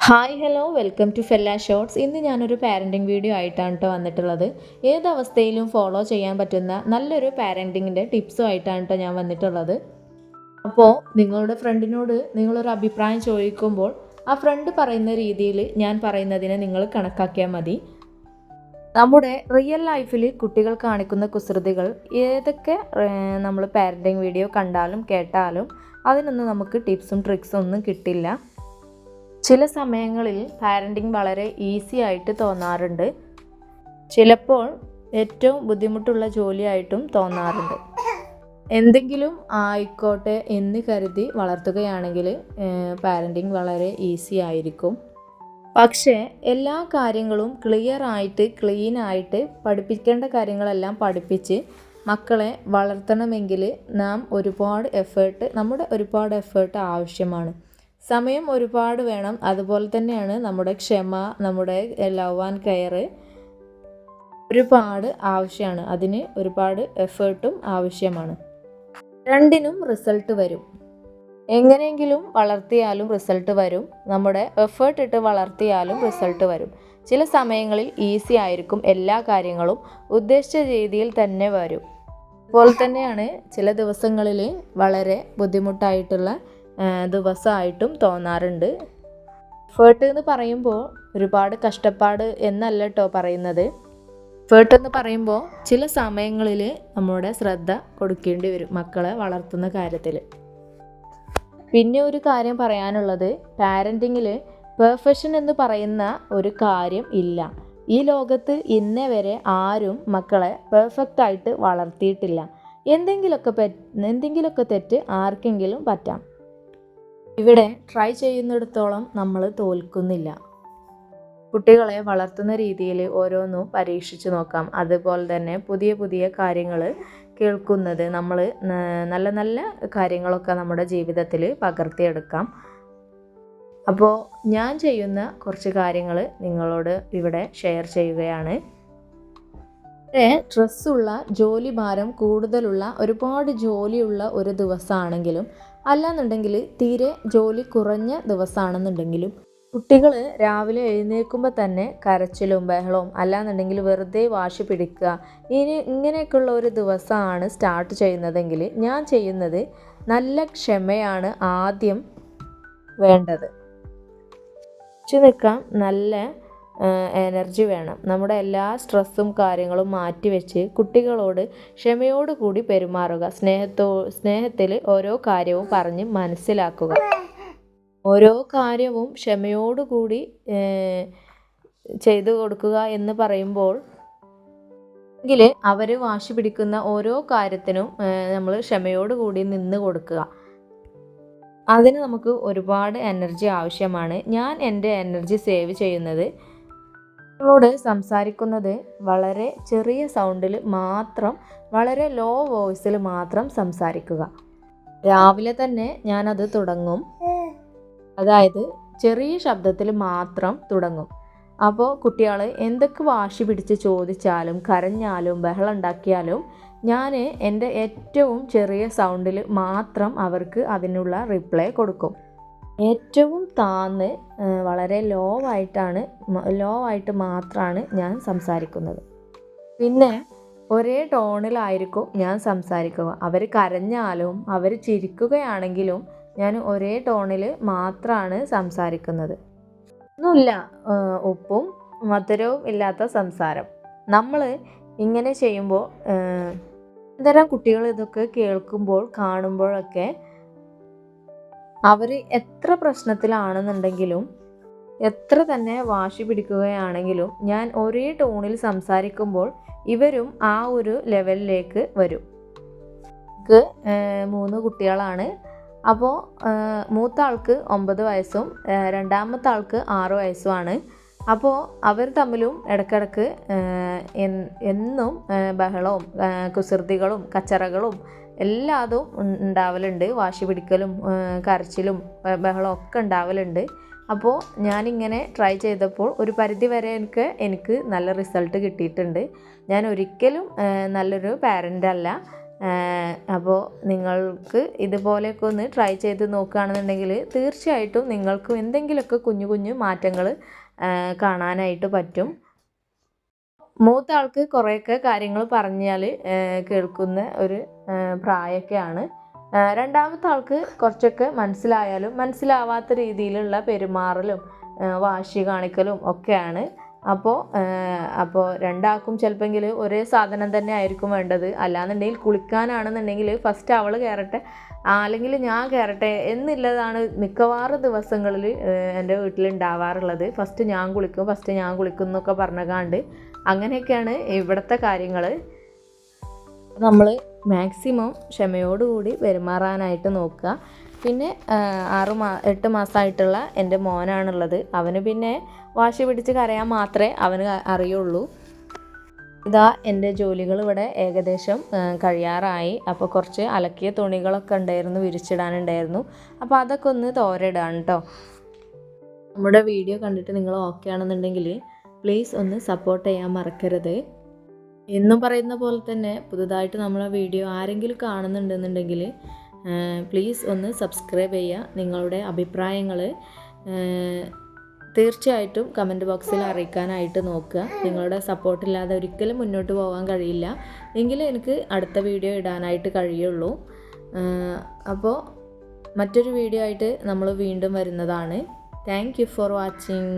Hi hello welcome to fella shorts. ഇന്ന് ഞാനൊരു parenting video ആയിട്ടാണ് കേട്ടോ വന്നിട്ടുള്ളത്. ഏതവസ്ഥയിലും ഫോളോ ചെയ്യാൻ പറ്റുന്ന നല്ലൊരു പാരൻറ്റിങ്ങിൻ്റെ ടിപ്സും ആയിട്ടാണ് കേട്ടോ ഞാൻ വന്നിട്ടുള്ളത്. അപ്പോൾ നിങ്ങളുടെ ഫ്രണ്ടിനോട് നിങ്ങളൊരു അഭിപ്രായം ചോദിക്കുമ്പോൾ ആ ഫ്രണ്ട് പറയുന്ന രീതിയിൽ ഞാൻ പറയുന്നതിനെ നിങ്ങൾ കണക്കാക്കിയാൽ മതി. നമ്മുടെ റിയൽ ലൈഫിൽ കുട്ടികൾ കാണിക്കുന്ന കുസൃതികൾ ഏതൊക്കെ നമ്മൾ പാരൻറ്റിങ് വീഡിയോ കണ്ടാലും കേട്ടാലും അതിനൊന്നും നമുക്ക് ടിപ്സും ട്രിക്സും ഒന്നും കിട്ടില്ല. ചില സമയങ്ങളിൽ പാരൻറ്റിങ് വളരെ ഈസി ആയിട്ട് തോന്നാറുണ്ട്, ചിലപ്പോൾ ഏറ്റവും ബുദ്ധിമുട്ടുള്ള ജോലിയായിട്ടും തോന്നാറുണ്ട്. എന്തെങ്കിലും ആയിക്കോട്ടെ എന്ന് കരുതി വളർത്തുകയാണെങ്കിൽ പാരൻറ്റിങ് വളരെ ഈസി ആയിരിക്കും. പക്ഷേ എല്ലാ കാര്യങ്ങളും ക്ലീനായിട്ട് പഠിപ്പിക്കേണ്ട കാര്യങ്ങളെല്ലാം പഠിപ്പിച്ച് മക്കളെ വളർത്തണമെങ്കിൽ നമ്മുടെ ഒരുപാട് എഫേർട്ട് ആവശ്യമാണ്. സമയം ഒരുപാട് വേണം. അതുപോലെ തന്നെയാണ് നമ്മുടെ ക്ഷമ, നമ്മുടെ ലവ് ആൻഡ് കെയർ ഒരുപാട് ആവശ്യമാണ്. അതിന് ഒരുപാട് എഫേർട്ടും ആവശ്യമാണ്. രണ്ടിനും റിസൾട്ട് വരും. എങ്ങനെയെങ്കിലും വളർത്തിയാലും റിസൾട്ട് വരും, നമ്മുടെ എഫേർട്ട് ഇട്ട് വളർത്തിയാലും റിസൾട്ട് വരും. ചില സമയങ്ങളിൽ ഈസി ആയിരിക്കും, എല്ലാ കാര്യങ്ങളും ഉദ്ദേശിച്ച രീതിയിൽ തന്നെ വരും. അതുപോലെ തന്നെയാണ് ചില ദിവസങ്ങളിൽ വളരെ ബുദ്ധിമുട്ടായിട്ടുള്ള ദിവസമായിട്ടും തോന്നാറുണ്ട്. എഫേർട്ട് എന്ന് പറയുമ്പോൾ ഒരുപാട് കഷ്ടപ്പാട് എന്നല്ല കേട്ടോ പറയുന്നത്. എഫേർട്ട് എന്ന് പറയുമ്പോൾ ചില സമയങ്ങളിൽ നമ്മുടെ ശ്രദ്ധ കൊടുക്കേണ്ടി വരും മക്കളെ വളർത്തുന്ന കാര്യത്തിൽ. പിന്നെ ഒരു കാര്യം പറയാനുള്ളത്, പാരൻറ്റിങ്ങിൽ പെർഫെക്ഷൻ എന്ന് പറയുന്ന ഒരു കാര്യം ഇല്ല. ഈ ലോകത്ത് ഇന്നേ വരെ ആരും മക്കളെ പെർഫെക്റ്റായിട്ട് വളർത്തിയിട്ടില്ല. എന്തെങ്കിലുമൊക്കെ തെറ്റ് ആർക്കെങ്കിലും പറ്റാം. ഇവിടെ ട്രൈ ചെയ്യുന്നിടത്തോളം നമ്മൾ തോൽക്കുന്നില്ല. കുട്ടികളെ വളർത്തുന്ന രീതിയിൽ ഓരോന്നും പരീക്ഷിച്ച് നോക്കാം. അതുപോലെ തന്നെ പുതിയ പുതിയ കാര്യങ്ങൾ കേൾക്കുന്നത്, നമ്മൾ നല്ല നല്ല കാര്യങ്ങളൊക്കെ നമ്മുടെ ജീവിതത്തിൽ പകർത്തിയെടുക്കാം. അപ്പോൾ ഞാൻ ചെയ്യുന്ന കുറച്ച് കാര്യങ്ങൾ നിങ്ങളോട് ഇവിടെ ഷെയർ ചെയ്യുകയാണ്. സ്ട്രെസ്സുള്ള, ജോലി ഭാരം കൂടുതലുള്ള, ഒരുപാട് ജോലിയുള്ള ഒരു ദിവസമാണെങ്കിലും അല്ലാന്നുണ്ടെങ്കിൽ തീരെ ജോലി കുറഞ്ഞ ദിവസമാണെന്നുണ്ടെങ്കിലും കുട്ടികൾ രാവിലെ എഴുന്നേൽക്കുമ്പോൾ തന്നെ കരച്ചിലും ബഹളവും, അല്ലാന്നുണ്ടെങ്കിൽ വെറുതെ വാശി പിടിക്കുക, ഇങ്ങനെയൊക്കെയുള്ള ഒരു ദിവസമാണ് സ്റ്റാർട്ട് ചെയ്യുന്നതെങ്കിൽ ഞാൻ ചെയ്യുന്നത്, നല്ല ക്ഷമയാണ് ആദ്യം വേണ്ടത്. നിൽക്കാം, നല്ല എനർജി വേണം. നമ്മുടെ എല്ലാ സ്ട്രെസ്സും കാര്യങ്ങളും മാറ്റിവെച്ച് കുട്ടികളോട് ക്ഷമയോടുകൂടി പെരുമാറുക. സ്നേഹത്തിൽ ഓരോ കാര്യവും പറഞ്ഞ് മനസ്സിലാക്കുക. ഓരോ കാര്യവും ക്ഷമയോടുകൂടി ചെയ്തു കൊടുക്കുക എന്ന് പറയുമ്പോൾ അവർ വാശി പിടിക്കുന്ന ഓരോ കാര്യത്തിനും നമ്മൾ ക്ഷമയോടുകൂടി നിന്ന് കൊടുക്കുക. അതിന് നമുക്ക് ഒരുപാട് എനർജി ആവശ്യമാണ്. ഞാൻ എൻ്റെ എനർജി സേവ് ചെയ്യുന്നത്, നിങ്ങളോട് സംസാരിക്കുന്നത് വളരെ ചെറിയ സൗണ്ടിൽ മാത്രം, വളരെ ലോ വോയിസിൽ മാത്രം സംസാരിക്കുക. രാവിലെ തന്നെ ഞാനത് തുടങ്ങും, അതായത് ചെറിയ ശബ്ദത്തിൽ മാത്രം തുടങ്ങും. അപ്പോൾ കുട്ടികൾ എന്തൊക്കെ വാശി പിടിച്ച് ചോദിച്ചാലും കരഞ്ഞാലും ബഹളം ഉണ്ടാക്കിയാലും ഞാൻ എൻ്റെ ഏറ്റവും ചെറിയ സൗണ്ടിൽ മാത്രം അവർക്ക് അതിനുള്ള റിപ്ലൈ കൊടുക്കും. ഏറ്റവും താന്ന് വളരെ ലോ ആയിട്ട് മാത്രമാണ് ഞാൻ സംസാരിക്കുന്നത്. പിന്നെ ഒരേ ടോണിലായിരിക്കും ഞാൻ സംസാരിക്കുക. അവർ കരഞ്ഞാലും അവർ ചിരിക്കുകയാണെങ്കിലും ഞാൻ ഒരേ ടോണിൽ മാത്രമാണ് സംസാരിക്കുന്നത്. ഒന്നുമില്ല, ഉപ്പും മധുരവും ഇല്ലാത്ത സംസാരം. നമ്മൾ ഇങ്ങനെ ചെയ്യുമ്പോൾ ഇത്തരം കുട്ടികൾ ഇതൊക്കെ കേൾക്കുമ്പോൾ കാണുമ്പോഴൊക്കെ അവർ എത്ര പ്രശ്നത്തിലാണെന്നുണ്ടെങ്കിലും എത്ര തന്നെ വാശി പിടിക്കുകയാണെങ്കിലും ഞാൻ ഒരേ ടോണിൽ സംസാരിക്കുമ്പോൾ ഇവരും ആ ഒരു ലെവലിലേക്ക് വരും. എനിക്ക് 3 കുട്ടികളാണ്. അപ്പോൾ മൂത്ത ആൾക്ക് 9 വയസ്സും രണ്ടാമത്തെ ആൾക്ക് 6 വയസ്സുമാണ്. അപ്പോൾ അവർ തമ്മിലും ഇടയ്ക്കിടയ്ക്ക് എന്നും ബഹളവും കുസൃതികളും കച്ചറകളും എല്ലാതും ഉണ്ടാവലുണ്ട്. വാശി പിടിക്കലും കരച്ചിലും ബഹളവും ഒക്കെ ഉണ്ടാവലുണ്ട്. അപ്പോൾ ഞാനിങ്ങനെ ട്രൈ ചെയ്തപ്പോൾ ഒരു പരിധി വരെ എനിക്ക് നല്ല റിസൾട്ട് കിട്ടിയിട്ടുണ്ട്. ഞാൻ ഒരിക്കലും നല്ലൊരു പാരൻ്റ് അല്ല, അപ്പോൾ നിങ്ങൾക്ക് ഇതുപോലെയൊക്കെ ഒന്ന് ട്രൈ ചെയ്ത് നോക്കുകയാണെന്നുണ്ടെങ്കിൽ തീർച്ചയായിട്ടും നിങ്ങൾക്കും എന്തെങ്കിലുമൊക്കെ കുഞ്ഞു കുഞ്ഞു മാറ്റങ്ങൾ കാണാനായിട്ട് പറ്റും. മൂത്ത ആൾക്ക് കുറേയൊക്കെ കാര്യങ്ങൾ പറഞ്ഞാൽ കേൾക്കുന്ന ഒരു പ്രായമൊക്കെയാണ്. രണ്ടാമത്തെ ആൾക്ക് കുറച്ചൊക്കെ മനസ്സിലായാലും മനസ്സിലാവാത്ത രീതിയിലുള്ള പെരുമാറലും വാശി കാണിക്കലും ഒക്കെയാണ്. അപ്പോൾ രണ്ടാൾക്കും ചിലപ്പോൾ ഒരേ സാധനം തന്നെ ആയിരിക്കും വേണ്ടത്. അല്ലാന്നുണ്ടെങ്കിൽ കുളിക്കാനാണെന്നുണ്ടെങ്കിൽ ഫസ്റ്റ് അവൾ കയറട്ടെ അല്ലെങ്കിൽ ഞാൻ കയറട്ടെ എന്നുള്ളതാണ് മിക്കവാറും ദിവസങ്ങളിൽ എൻ്റെ വീട്ടിലുണ്ടാവാറുള്ളത്. ഫസ്റ്റ് ഞാൻ കുളിക്കും എന്നൊക്കെ പറഞ്ഞാണ്ട് അങ്ങനെയൊക്കെയാണ് ഇവിടുത്തെ കാര്യങ്ങൾ. നമ്മൾ മാക്സിമം ക്ഷമയോടുകൂടി പെരുമാറാനായിട്ട് നോക്കുക. പിന്നെ 8 മാസമായിട്ടുള്ള എൻ്റെ മോനാണുള്ളത്. അവന് പിന്നെ വാശി പിടിച്ച് കരയാൻ മാത്രമേ അവന് അറിയുള്ളൂ. ഇതാ എൻ്റെ ജോലികൾ ഇവിടെ ഏകദേശം കഴിയാറായി. അപ്പോൾ കുറച്ച് അലക്കിയ തുണികളൊക്കെ ഉണ്ടായിരുന്നു, വിരിച്ചിടാനുണ്ടായിരുന്നു. അപ്പോൾ അതൊക്കെ ഒന്ന് തോരയിടാണ് കേട്ടോ. നമ്മുടെ വീഡിയോ കണ്ടിട്ട് നിങ്ങൾ ഓക്കെ ആണെന്നുണ്ടെങ്കിൽ പ്ലീസ് ഒന്ന് സപ്പോർട്ട് ചെയ്യാൻ മറക്കരുത്. എന്നും പറയുന്ന പോലെ തന്നെ പുതുതായിട്ട് നമ്മളെ വീഡിയോ ആരെങ്കിലും കാണുന്നുണ്ടെന്നുണ്ടെങ്കിൽ പ്ലീസ് ഒന്ന് സബ്സ്ക്രൈബ് ചെയ്യുക. നിങ്ങളുടെ അഭിപ്രായങ്ങൾ തീർച്ചയായിട്ടും കമൻറ്റ് ബോക്സിൽ അറിയിക്കാനായിട്ട് നോക്കുക. നിങ്ങളുടെ സപ്പോർട്ടില്ലാതെ ഒരിക്കലും മുന്നോട്ട് പോകാൻ കഴിയില്ല. എങ്കിലേ എനിക്ക് അടുത്ത വീഡിയോ ഇടാനായിട്ട് കഴിയുള്ളൂ. അപ്പോൾ മറ്റൊരു വീഡിയോ ആയിട്ട് നമ്മൾ വീണ്ടും വരുന്നതാണ്. Thank you for watching.